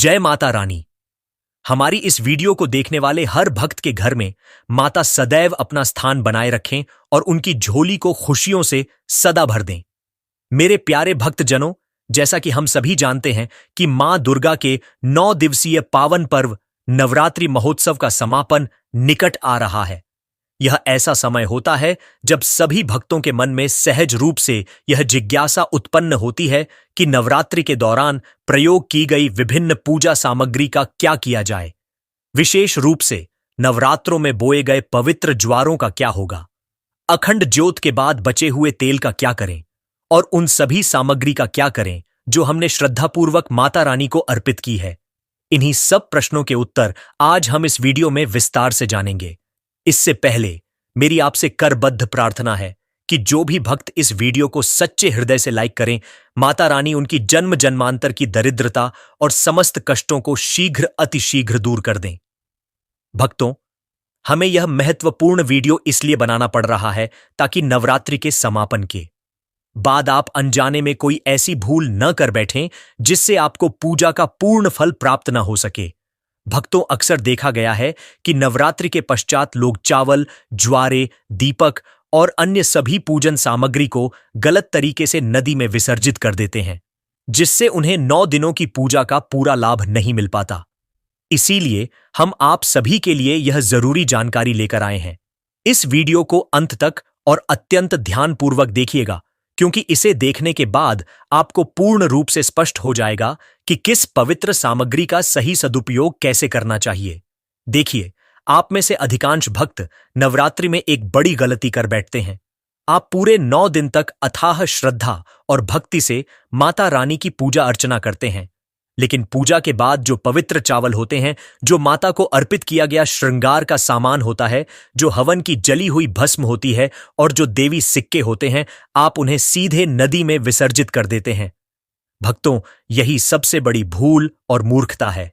जय माता रानी। हमारी इस वीडियो को देखने वाले हर भक्त के घर में माता सदैव अपना स्थान बनाए रखें और उनकी झोली को खुशियों से सदा भर दें। मेरे प्यारे भक्तजनों, जैसा कि हम सभी जानते हैं कि मां दुर्गा के 9 दिवसीय पावन पर्व नवरात्रि महोत्सव का समापन निकट आ रहा है। यह ऐसा समय होता है जब सभी भक्तों के मन में सहज रूप से यह जिज्ञासा उत्पन्न होती है कि नवरात्रि के दौरान प्रयोग की गई विभिन्न पूजा सामग्री का क्या किया जाए। विशेष रूप से नवरात्रों में बोए गए पवित्र ज्वारों का क्या होगा, अखंड ज्योत के बाद बचे हुए तेल का क्या करें और उन सभी सामग्री का क्या करें जो हमने श्रद्धापूर्वक माता रानी को अर्पित की है। इन्हीं सब प्रश्नों के उत्तर आज हम इस वीडियो में विस्तार से जानेंगे। इससे पहले मेरी आपसे करबद्ध प्रार्थना है कि जो भी भक्त इस वीडियो को सच्चे हृदय से लाइक करें, माता रानी उनकी जन्म जन्मांतर की दरिद्रता और समस्त कष्टों को शीघ्र अतिशीघ्र दूर कर दें। भक्तों, हमें यह महत्वपूर्ण वीडियो इसलिए बनाना पड़ रहा है ताकि नवरात्रि के समापन के बाद आप अनजाने में कोई ऐसी भूल न कर बैठें जिससे आपको पूजा का पूर्ण फल प्राप्त न हो सके। भक्तों, अक्सर देखा गया है कि नवरात्रि के पश्चात लोग चावल, ज्वारे, दीपक और अन्य सभी पूजन सामग्री को गलत तरीके से नदी में विसर्जित कर देते हैं, जिससे उन्हें 9 दिनों की पूजा का पूरा लाभ नहीं मिल पाता। इसीलिए हम आप सभी के लिए यह जरूरी जानकारी लेकर आए हैं। इस वीडियो को अंत तक और अत्यंत ध्यानपूर्वक देखिएगा, क्योंकि इसे देखने के बाद आपको पूर्ण रूप से स्पष्ट हो जाएगा कि किस पवित्र सामग्री का सही सदुपयोग कैसे करना चाहिए। देखिए, आप में से अधिकांश भक्त नवरात्रि में एक बड़ी गलती कर बैठते हैं। आप पूरे 9 दिन तक अथाह श्रद्धा और भक्ति से माता रानी की पूजा अर्चना करते हैं, लेकिन पूजा के बाद जो पवित्र चावल होते हैं, जो माता को अर्पित किया गया श्रृंगार का सामान होता है, जो हवन की जली हुई भस्म होती है और जो देवी सिक्के होते हैं, आप उन्हें सीधे नदी में विसर्जित कर देते हैं। भक्तों, यही सबसे बड़ी भूल और मूर्खता है।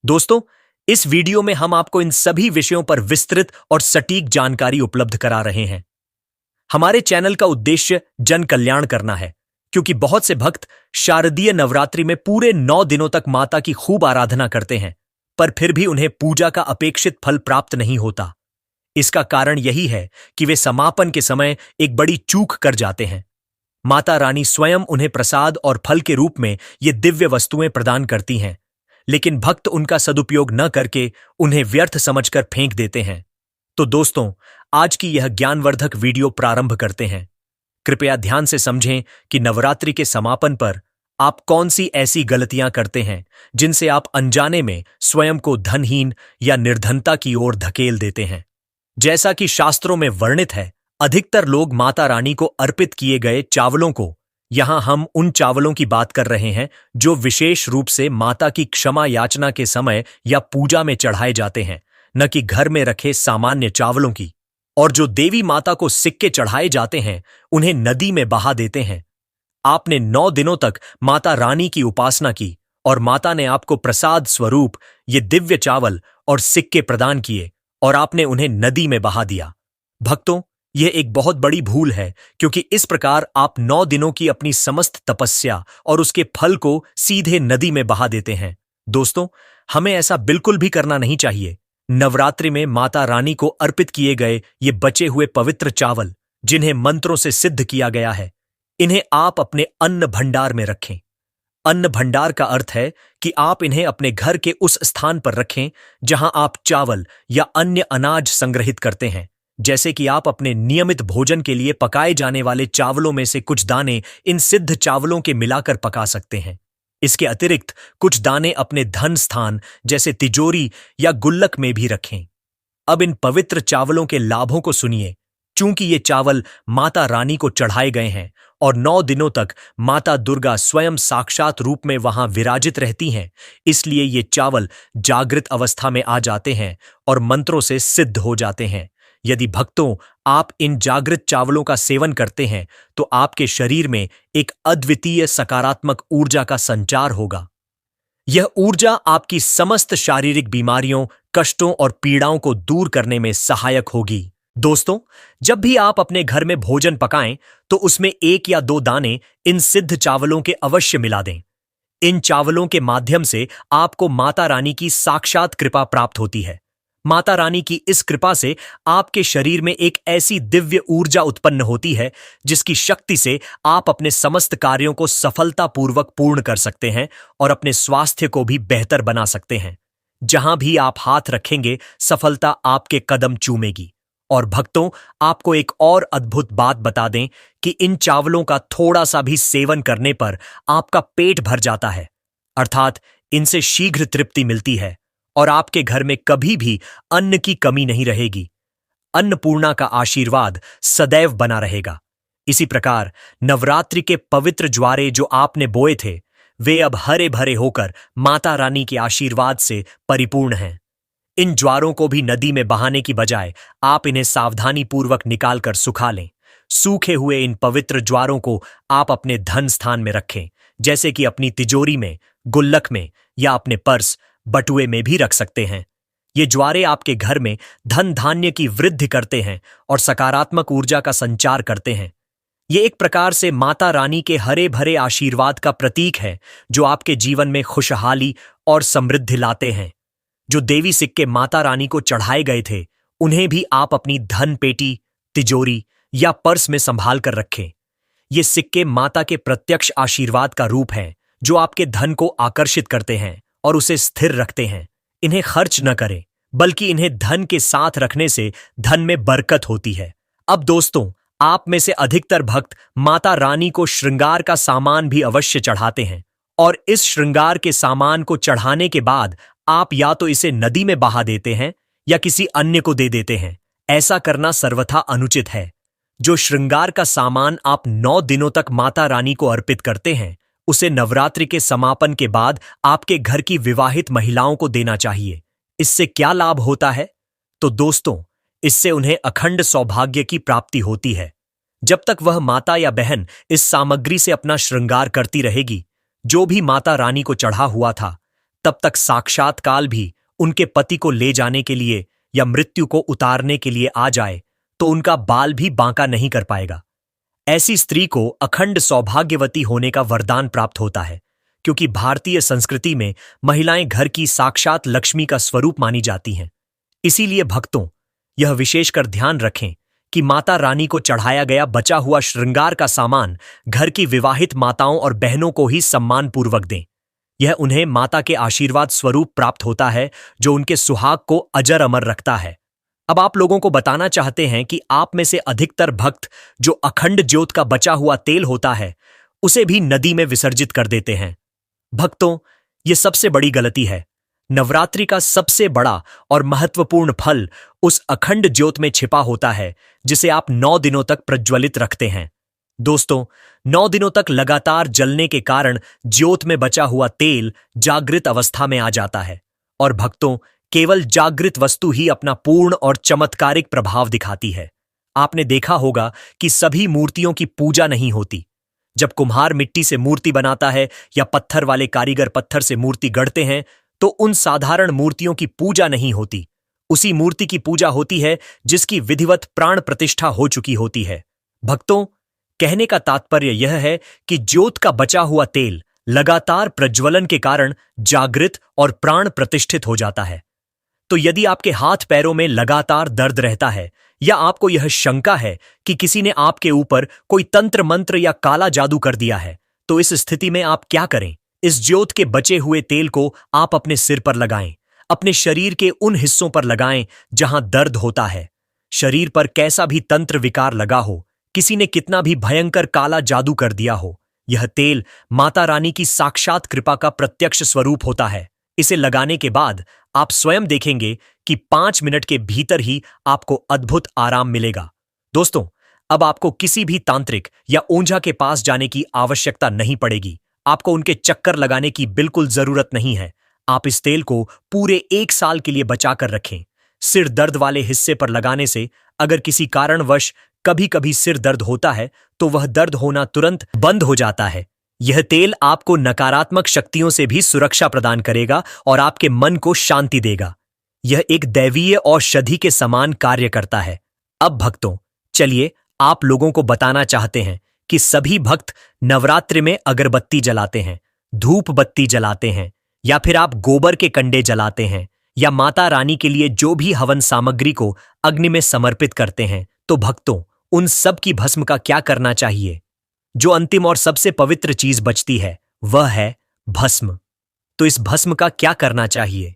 दोस्तों, इस वीडियो में हम आपको इन सभी विषयों पर विस्तृत और सटीक जानकारी उपलब्ध करा रहे हैं। हमारे चैनल का उद्देश्य जन कल्याण करना है, क्योंकि बहुत से भक्त शारदीय नवरात्रि में पूरे 9 दिनों तक माता की खूब आराधना करते हैं, पर फिर भी उन्हें पूजा का अपेक्षित फल प्राप्त नहीं होता। इसका कारण यही है कि वे समापन के समय एक बड़ी चूक कर जाते हैं। माता रानी स्वयं उन्हें प्रसाद और फल के रूप में ये दिव्य वस्तुएं प्रदान करती हैं, लेकिन भक्त उनका सदुपयोग न करके उन्हें व्यर्थ समझकर फेंक देते हैं। तो दोस्तों, आज की यह ज्ञानवर्धक वीडियो प्रारंभ करते हैं। कृपया ध्यान से समझें कि नवरात्रि के समापन पर आप कौन सी ऐसी गलतियां करते हैं जिनसे आप अनजाने में स्वयं को धनहीन या निर्धनता की ओर धकेल देते हैं। जैसा कि शास्त्रों में वर्णित है, अधिकतर लोग माता रानी को अर्पित किए गए चावलों को, यहां हम उन चावलों की बात कर रहे हैं जो विशेष रूप से माता की क्षमा याचना के समय या पूजा में चढ़ाए जाते हैं, न कि घर में रखे सामान्य चावलों की। और जो देवी माता को सिक्के चढ़ाए जाते हैं, उन्हें नदी में बहा देते हैं। आपने 9 दिनों तक माता रानी की उपासना की और माता ने आपको प्रसाद स्वरूप ये दिव्य चावल और सिक्के प्रदान किए और आपने उन्हें नदी में बहा दिया। भक्तों, यह एक बहुत बड़ी भूल है, क्योंकि इस प्रकार आप 9 दिनों की अपनी समस्त तपस्या और उसके फल को सीधे नदी में बहा देते हैं। दोस्तों, हमें ऐसा बिल्कुल भी करना नहीं चाहिए। नवरात्रि में माता रानी को अर्पित किए गए ये बचे हुए पवित्र चावल, जिन्हें मंत्रों से सिद्ध किया गया है, इन्हें आप अपने अन्न भंडार में रखें। अन्न भंडार का अर्थ है कि आप इन्हें अपने घर के उस स्थान पर रखें जहां आप चावल या अन्य अनाज संग्रहित करते हैं। जैसे कि आप अपने नियमित भोजन के लिए पकाए जाने वाले चावलों में से कुछ दाने इन सिद्ध चावलों के मिलाकर पका सकते हैं। इसके अतिरिक्त कुछ दाने अपने धन स्थान जैसे तिजोरी या गुल्लक में भी रखें। अब इन पवित्र चावलों के लाभों को सुनिए। चूंकि ये चावल माता रानी को चढ़ाए गए हैं और 9 दिनों तक माता दुर्गा स्वयं साक्षात रूप में वहां विराजित रहती हैं, इसलिए ये चावल जागृत अवस्था में आ जाते हैं और मंत्रों से सिद्ध हो जाते हैं। यदि भक्तों, आप इन जागृत चावलों का सेवन करते हैं तो आपके शरीर में एक अद्वितीय सकारात्मक ऊर्जा का संचार होगा। यह ऊर्जा आपकी समस्त शारीरिक बीमारियों, कष्टों और पीड़ाओं को दूर करने में सहायक होगी। दोस्तों, जब भी आप अपने घर में भोजन पकाएं तो उसमें 1 या 2 दाने इन सिद्ध चावलों के अवश्य मिला दें। इन चावलों के माध्यम से आपको माता रानी की साक्षात कृपा प्राप्त होती है। माता रानी की इस कृपा से आपके शरीर में एक ऐसी दिव्य ऊर्जा उत्पन्न होती है जिसकी शक्ति से आप अपने समस्त कार्यों को सफलतापूर्वक पूर्ण कर सकते हैं और अपने स्वास्थ्य को भी बेहतर बना सकते हैं। जहां भी आप हाथ रखेंगे, सफलता आपके कदम चूमेगी। और भक्तों, आपको एक और अद्भुत बात बता दें कि इन चावलों का थोड़ा सा भी सेवन करने पर आपका पेट भर जाता है, अर्थात इनसे शीघ्र तृप्ति मिलती है और आपके घर में कभी भी अन्न की कमी नहीं रहेगी। अन्नपूर्णा का आशीर्वाद सदैव बना रहेगा। इसी प्रकार नवरात्रि के पवित्र ज्वारे जो आपने बोए थे, वे अब हरे भरे होकर माता रानी के आशीर्वाद से परिपूर्ण हैं। इन ज्वारों को भी नदी में बहाने की बजाय आप इन्हें सावधानी पूर्वक निकालकर सुखा लें। सूखे हुए इन पवित्र ज्वारों को आप अपने धन स्थान में रखें, जैसे कि अपनी तिजोरी में, गुल्लक में या अपने पर्स, बटुए में भी रख सकते हैं। ये ज्वारे आपके घर में धन धान्य की वृद्धि करते हैं और सकारात्मक ऊर्जा का संचार करते हैं। ये एक प्रकार से माता रानी के हरे भरे आशीर्वाद का प्रतीक है जो आपके जीवन में खुशहाली और समृद्धि लाते हैं। जो देवी सिक्के माता रानी को चढ़ाए गए थे, उन्हें भी आप अपनी धन पेटी, तिजोरी या पर्स में संभाल कर रखें। ये सिक्के माता के प्रत्यक्ष आशीर्वाद का रूप हैं जो आपके धन को आकर्षित करते हैं और उसे स्थिर रखते हैं। इन्हें खर्च न करें, बल्कि इन्हें धन के साथ रखने से धन में बरकत होती है। अब दोस्तों, आप में से अधिकतर भक्त माता रानी को श्रृंगार का सामान भी अवश्य चढ़ाते हैं और इस श्रृंगार के सामान को चढ़ाने के बाद आप या तो इसे नदी में बहा देते हैं या किसी अन्य को दे देते हैं। ऐसा करना सर्वथा अनुचित है। जो श्रृंगार का सामान आप 9 दिनों तक माता रानी को अर्पित करते हैं, उसे नवरात्रि के समापन के बाद आपके घर की विवाहित महिलाओं को देना चाहिए। इससे क्या लाभ होता है? तो दोस्तों, इससे उन्हें अखंड सौभाग्य की प्राप्ति होती है। जब तक वह माता या बहन इस सामग्री से अपना श्रृंगार करती रहेगी, जो भी माता रानी को चढ़ा हुआ था, तब तक साक्षात काल भी उनके पति को ले जाने के लिए या मृत्यु को उतारने के लिए आ जाए तो उनका बाल भी बांका नहीं कर पाएगा। ऐसी स्त्री को अखंड सौभाग्यवती होने का वरदान प्राप्त होता है, क्योंकि भारतीय संस्कृति में महिलाएं घर की साक्षात लक्ष्मी का स्वरूप मानी जाती हैं। इसीलिए भक्तों, यह विशेषकर ध्यान रखें कि माता रानी को चढ़ाया गया बचा हुआ श्रृंगार का सामान घर की विवाहित माताओं और बहनों को ही सम्मानपूर्वक दें। यह उन्हें माता के आशीर्वाद स्वरूप प्राप्त होता है, जो उनके सुहाग को अजर अमर रखता है। अब आप लोगों को बताना चाहते हैं कि आप में से अधिकतर भक्त जो अखंड ज्योत का बचा हुआ तेल होता है, उसे भी नदी में विसर्जित कर देते हैं। भक्तों, यह सबसे बड़ी गलती है। नवरात्रि का सबसे बड़ा और महत्वपूर्ण फल उस अखंड ज्योत में छिपा होता है जिसे आप 9 दिनों तक प्रज्वलित रखते हैं। दोस्तों, 9 दिनों तक लगातार जलने के कारण ज्योत में बचा हुआ तेल जागृत अवस्था में आ जाता है और भक्तों, केवल जागृत वस्तु ही अपना पूर्ण और चमत्कारिक प्रभाव दिखाती है। आपने देखा होगा कि सभी मूर्तियों की पूजा नहीं होती। जब कुम्हार मिट्टी से मूर्ति बनाता है या पत्थर वाले कारीगर पत्थर से मूर्ति गढ़ते हैं, तो उन साधारण मूर्तियों की पूजा नहीं होती। उसी मूर्ति की पूजा होती है जिसकी विधिवत प्राण प्रतिष्ठा हो चुकी होती है। भक्तों, कहने का तात्पर्य यह है कि ज्योत का बचा हुआ तेल लगातार प्रज्वलन के कारण जागृत और प्राण प्रतिष्ठित हो जाता है। तो यदि आपके हाथ पैरों में लगातार दर्द रहता है या आपको यह शंका है कि किसी ने आपके ऊपर कोई तंत्र मंत्र या काला जादू कर दिया है, तो इस स्थिति में आप क्या करें? इस ज्योत के बचे हुए तेल को आप अपने सिर पर लगाएं, अपने शरीर के उन हिस्सों पर लगाएं जहां दर्द होता है। शरीर पर कैसा भी तंत्र विकार लगा हो, किसी ने कितना भी भयंकर काला जादू कर दिया हो, यह तेल माता रानी की साक्षात कृपा का प्रत्यक्ष स्वरूप होता है। इसे लगाने के बाद आप स्वयं देखेंगे कि 5 मिनट के भीतर ही आपको अद्भुत आराम मिलेगा। दोस्तों, अब आपको किसी भी तांत्रिक या ओंझा के पास जाने की आवश्यकता नहीं पड़ेगी। आपको उनके चक्कर लगाने की बिल्कुल जरूरत नहीं है। आप इस तेल को पूरे 1 साल के लिए बचाकर रखें। सिर दर्द वाले हिस्से पर लगाने से अगर किसी कारणवश कभी कभी सिर दर्द होता है, तो वह दर्द होना तुरंत बंद हो जाता है। यह तेल आपको नकारात्मक शक्तियों से भी सुरक्षा प्रदान करेगा और आपके मन को शांति देगा। यह एक दैवीय औषधि के समान कार्य करता है। अब भक्तों, चलिए आप लोगों को बताना चाहते हैं कि सभी भक्त नवरात्रि में अगरबत्ती जलाते हैं, धूप बत्ती जलाते हैं, या फिर आप गोबर के कंडे जलाते हैं, या माता रानी के लिए जो भी हवन सामग्री को अग्नि में समर्पित करते हैं, तो भक्तों, उन सब की भस्म का क्या करना चाहिए? जो अंतिम और सबसे पवित्र चीज बचती है वह है भस्म। तो इस भस्म का क्या करना चाहिए?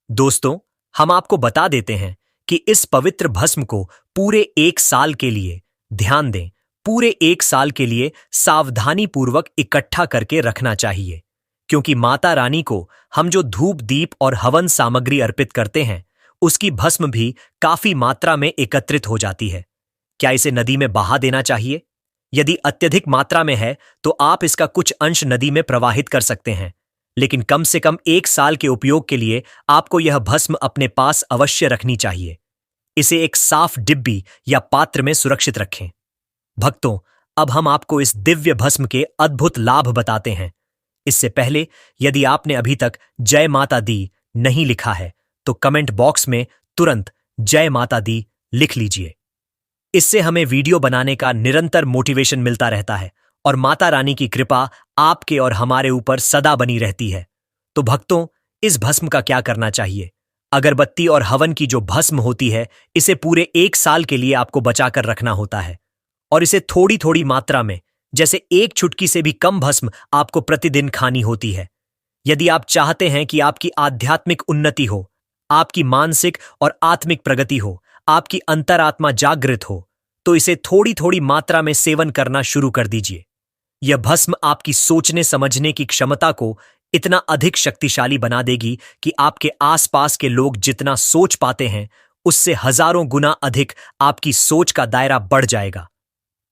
दोस्तों, हम आपको बता देते हैं कि इस पवित्र भस्म को पूरे 1 साल के लिए, ध्यान दें, पूरे 1 साल के लिए सावधानी पूर्वक इकट्ठा करके रखना चाहिए, क्योंकि माता रानी को हम जो धूप दीप और हवन सामग्री अर्पित करते हैं उसकी भस्म भी काफी मात्रा में एकत्रित हो जाती है। क्या इसे नदी में बहा देना चाहिए? यदि अत्यधिक मात्रा में है तो आप इसका कुछ अंश नदी में प्रवाहित कर सकते हैं, लेकिन कम से कम 1 साल के उपयोग के लिए आपको यह भस्म अपने पास अवश्य रखनी चाहिए। इसे एक साफ डिब्बी या पात्र में सुरक्षित रखें। भक्तों, अब हम आपको इस दिव्य भस्म के अद्भुत लाभ बताते हैं। इससे पहले, यदि आपने अभी तक जय माता दी नहीं लिखा है तो कमेंट बॉक्स में तुरंत जय माता दी लिख लीजिए। इससे हमें वीडियो बनाने का निरंतर मोटिवेशन मिलता रहता है और माता रानी की कृपा आपके और हमारे ऊपर सदा बनी रहती है। तो भक्तों, इस भस्म का क्या करना चाहिए? अगरबत्ती और हवन की जो भस्म होती है, इसे पूरे 1 साल के लिए आपको बचाकर रखना होता है, और इसे थोड़ी थोड़ी मात्रा में, जैसे 1 चुटकी से भी कम भस्म आपको प्रतिदिन खानी होती है। यदि आप चाहते हैं कि आपकी आध्यात्मिक उन्नति हो, आपकी मानसिक और आत्मिक प्रगति हो, आपकी अंतरात्मा जागृत हो, तो इसे थोड़ी थोड़ी मात्रा में सेवन करना शुरू कर दीजिए। यह भस्म आपकी सोचने समझने की क्षमता को इतना अधिक शक्तिशाली बना देगी कि आपके आसपास के लोग जितना सोच पाते हैं उससे हजारों गुना अधिक आपकी सोच का दायरा बढ़ जाएगा।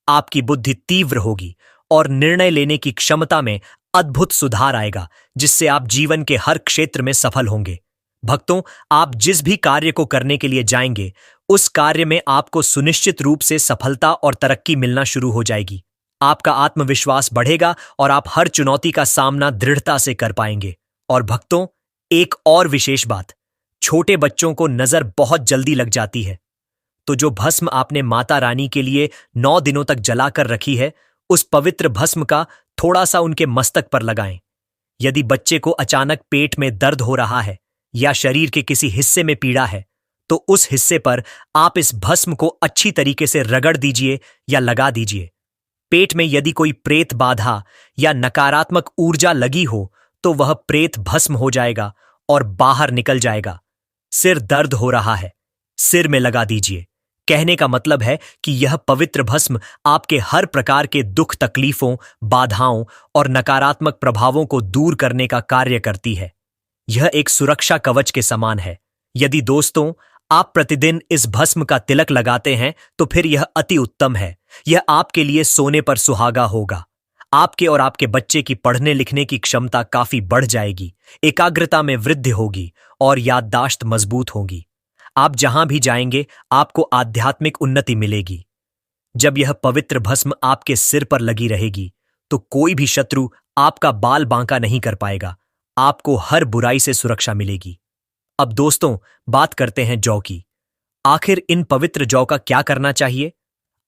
आपकी बुद्धि तीव्र होगी और निर्णय लेने की क्षमता में अद्भुत सुधार आएगा, जिससे आप जीवन के हर क्षेत्र में सफल होंगे। भक्तों, आप जिस भी कार्य को करने के लिए जाएंगे उस कार्य में आपको सुनिश्चित रूप से सफलता और तरक्की मिलना शुरू हो जाएगी। आपका आत्मविश्वास बढ़ेगा और आप हर चुनौती का सामना दृढ़ता से कर पाएंगे। और भक्तों, एक और विशेष बात, छोटे बच्चों को नजर बहुत जल्दी लग जाती है, तो जो भस्म आपने माता रानी के लिए 9 दिनों तक जलाकर रखी है, उस पवित्र भस्म का थोड़ा सा उनके मस्तक पर लगाएं। यदि बच्चे को अचानक पेट में दर्द हो रहा है या शरीर के किसी हिस्से में पीड़ा है, तो उस हिस्से पर आप इस भस्म को अच्छी तरीके से रगड़ दीजिए या लगा दीजिए। पेट में यदि कोई प्रेत बाधा या नकारात्मक ऊर्जा लगी हो तो वह प्रेत भस्म हो जाएगा और बाहर निकल जाएगा। सिर दर्द हो रहा है, सिर में लगा दीजिए। कहने का मतलब है कि यह पवित्र भस्म आपके हर प्रकार के दुख, तकलीफों, बाधाओं और नकारात्मक प्रभावों को दूर करने का कार्य करती है। यह एक सुरक्षा कवच के समान है। यदि दोस्तों, आप प्रतिदिन इस भस्म का तिलक लगाते हैं तो फिर यह अति उत्तम है। यह आपके लिए सोने पर सुहागा होगा। आपके और आपके बच्चे की पढ़ने लिखने की क्षमता काफी बढ़ जाएगी, एकाग्रता में वृद्धि होगी और याददाश्त मजबूत होगी। आप जहां भी जाएंगे आपको आध्यात्मिक उन्नति मिलेगी। जब यह पवित्र भस्म आपके सिर पर लगी रहेगी तो कोई भी शत्रु आपका बाल बांका नहीं कर पाएगा। आपको हर बुराई से सुरक्षा मिलेगी। अब दोस्तों, बात करते हैं जौ की। आखिर इन पवित्र जौ का क्या करना चाहिए?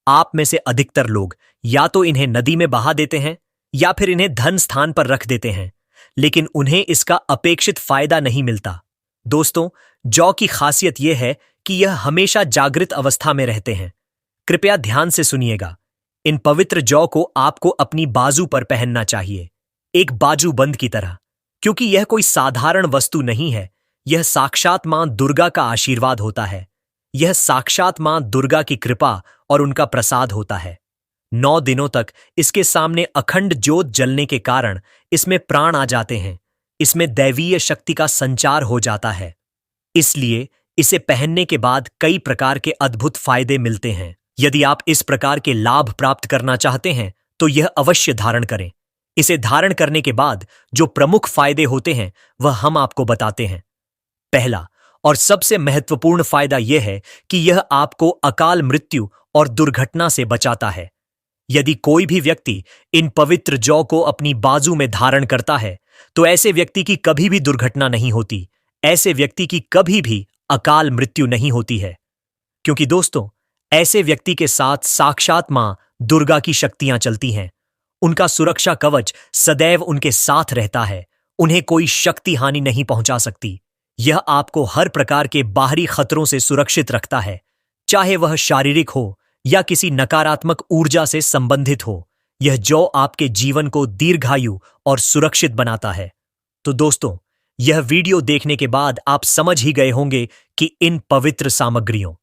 आप में से अधिकतर लोग या तो इन्हें नदी में बहा देते हैं या फिर इन्हें धन स्थान पर रख देते हैं, लेकिन उन्हें इसका अपेक्षित फायदा नहीं मिलता। दोस्तों, जौ की खासियत यह है कि यह हमेशा जागृत अवस्था में रहते हैं। कृपया ध्यान से सुनिएगा। इन पवित्र जौ को आपको अपनी बाजू पर पहनना चाहिए, एक बाजूबंद की तरह, क्योंकि यह कोई साधारण वस्तु नहीं है। यह साक्षात मां दुर्गा का आशीर्वाद होता है। यह साक्षात मां दुर्गा की कृपा और उनका प्रसाद होता है। 9 दिनों तक इसके सामने अखंड ज्योत जलने के कारण इसमें प्राण आ जाते हैं। इसमें दैवीय शक्ति का संचार हो जाता है। इसलिए इसे पहनने के बाद कई प्रकार के अद्भुत फायदे मिलते हैं। यदि आप इस प्रकार के लाभ प्राप्त करना चाहते हैं तो यह अवश्य धारण करें। इसे धारण करने के बाद जो प्रमुख फायदे होते हैं वह हम आपको बताते हैं। पहला और सबसे महत्वपूर्ण फायदा यह है कि यह आपको अकाल मृत्यु और दुर्घटना से बचाता है। यदि कोई भी व्यक्ति इन पवित्र जौ को अपनी बाजू में धारण करता है तो ऐसे व्यक्ति की कभी भी दुर्घटना नहीं होती, ऐसे व्यक्ति की कभी भी अकाल मृत्यु नहीं होती है। क्योंकि दोस्तों, ऐसे व्यक्ति के साथ साक्षात मां दुर्गा की शक्तियां चलती हैं उनका सुरक्षा कवच सदैव उनके साथ रहता है। उन्हें कोई शक्ति हानि नहीं पहुंचा सकती। यह आपको हर प्रकार के बाहरी खतरों से सुरक्षित रखता है, चाहे वह शारीरिक हो या किसी नकारात्मक ऊर्जा से संबंधित हो। यह जौ आपके जीवन को दीर्घायु और सुरक्षित बनाता है। तो दोस्तों, यह वीडियो देखने के बाद आप समझ ही गए होंगे कि इन पवित्र सामग्रियों,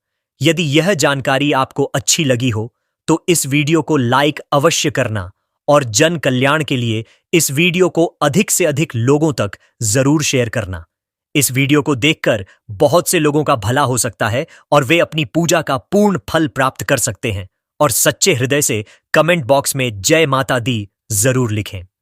यदि यह जानकारी आपको अच्छी लगी हो तो इस वीडियो को लाइक अवश्य करना और जन कल्याण के लिए इस वीडियो को अधिक से अधिक लोगों तक जरूर शेयर करना। इस वीडियो को देखकर बहुत से लोगों का भला हो सकता है और वे अपनी पूजा का पूर्ण फल प्राप्त कर सकते हैं। और सच्चे हृदय से कमेंट बॉक्स में जय माता दी जरूर लिखें।